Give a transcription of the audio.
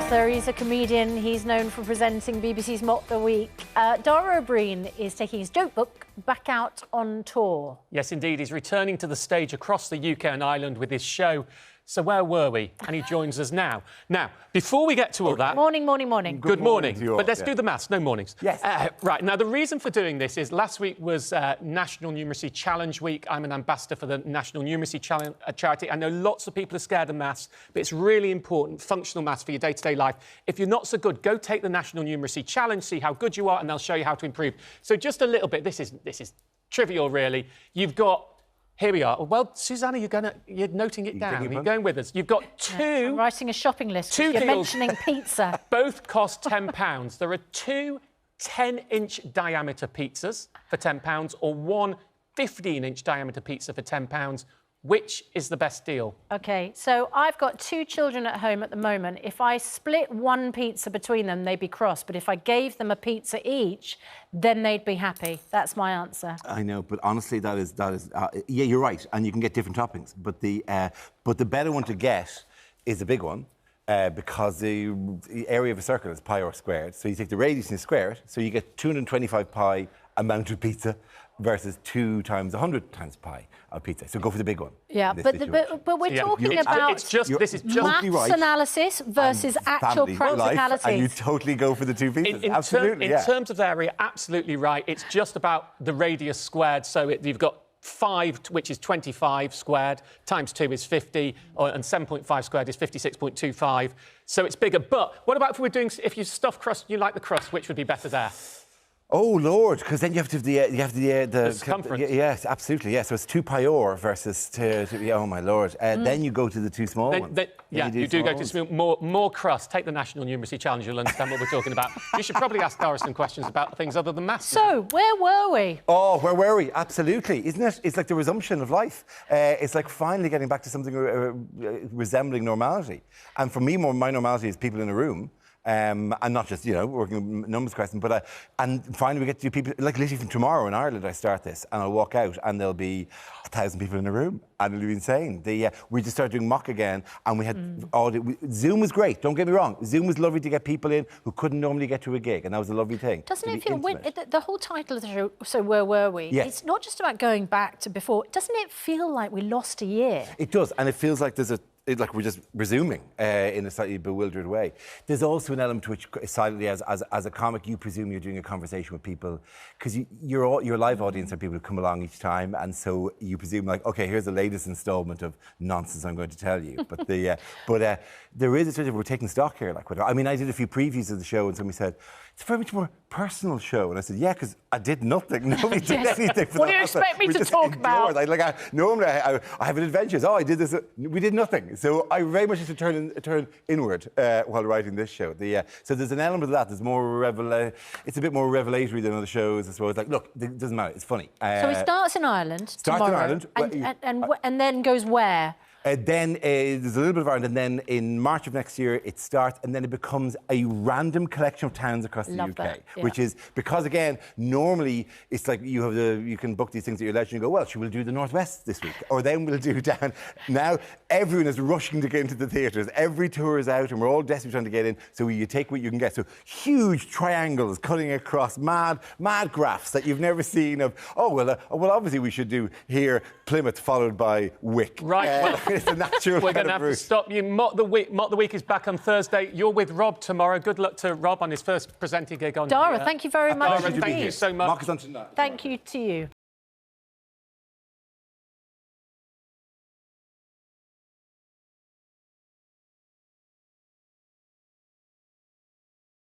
author, he's a comedian, he's known for presenting BBC's Mock the Week. Dara Ó Briain is taking his joke book back out on tour. Yes, indeed. He's returning to the stage across the UK and Ireland with his show, So Where Were We? And he joins us now. Now, before we get to all that... Morning. Good morning. But let's do the maths, no mornings. Yes. Right, now, the reason for doing this is last week was National Numeracy Challenge Week. I'm an ambassador for the National Numeracy Challenge charity. I know lots of people are scared of maths, but it's really important, functional maths for your day-to-day life. If you're not so good, go take the National Numeracy Challenge, see how good you are, and they'll show you how to improve. So just a little bit, this is trivial, really. You've got... Here we are. Well, Susanna, you're noting it down. You're going with us. You've got two... I'm writing a shopping list. Two You're deals. mentioning pizza. Both cost £10. There are two 10-inch diameter pizzas for £10 or one 15-inch diameter pizza for £10. Which is the best deal? OK, so I've got two children at home at the moment. If I split one pizza between them, they'd be cross. But if I gave them a pizza each, then they'd be happy. That's my answer. I know, but honestly, that is yeah, you're right. And you can get different toppings. But the better one to get is the big one. Because the area of a circle is pi r squared. So you take the radius and you square it. So you get 225 pi amount of pizza versus 2 times 100 times pi of pizza. So go for the big one. Yeah, but we're talking about this is just maths right. analysis versus actual practicalities. And you totally go for the two pizzas. In terms of area, absolutely right. It's just about the radius squared. So you've got 5, which is 25 squared, times 2 is 50, and 7.5 squared is 56.25. So it's bigger. But what about if you stuff crust, you like the crust, which would be better there? Oh Lord, because then you have to have the circumference. Yes, absolutely. Yes, so it's 2 pi r versus oh my Lord. Then you go to the two small ones. You do go to more crust. Take the National Numeracy Challenge. You'll understand what we're talking about. You should probably ask Dara some questions about things other than maths. So where were we? Oh, where were we? Absolutely, isn't it? It's like the resumption of life. It's like finally getting back to something resembling normality. And for me, my normality is people in a room. And not just, working numbers question, but and finally we get to do people, like literally from tomorrow in Ireland I start this and I'll walk out and there'll be 1,000 people in a room and it'll be insane. We just started doing mock again and we had Zoom was great, don't get me wrong. Zoom was lovely to get people in who couldn't normally get to a gig and that was a lovely thing. Doesn't it feel, the whole title of the show, So Where Were We? Yes. It's not just about going back to before. Doesn't it feel like we lost a year? It does, and it feels like like we're just resuming in a slightly bewildered way. There's also an element to which, silently, as a comic, you presume you're doing a conversation with people because your live audience are people who come along each time, and so you presume like, okay, here's the latest instalment of nonsense I'm going to tell you. But there is a sort of we're taking stock here. Like, I mean, I did a few previews of the show, and somebody said it's a very much more personal show, and I said, yeah, because I did nothing. Nobody did anything. For what do you expect me to talk about? Normally, I have an adventure. Oh, I did this. We did nothing. So I very much used to turn inward while writing this show. So there's an element of that. There's more it's a bit more revelatory than other shows, I suppose. Like, look, it doesn't matter. It's funny. So it starts in Ireland tomorrow, and then goes where? Then there's a little bit of Ireland, and then in March of next year it starts, and then it becomes a random collection of towns across the UK, which is because again normally it's like you can book these things at your leisure and go, well, we'll do the Northwest this week, or then we'll do down. Now everyone is rushing to get into the theatres. Every tour is out, and we're all desperately trying to get in. So you take what you can get. So huge triangles cutting across, mad graphs that you've never seen of. Oh well, obviously we should do here Plymouth followed by Wick. Right. It's a natural We're going to have to stop you. Mock the Week is back on Thursday. You're with Rob tomorrow. Good luck to Rob on his first presenting gig on... Dara, thank you very much. Dara, thank you so much. Mock is on tonight. Thank you to you.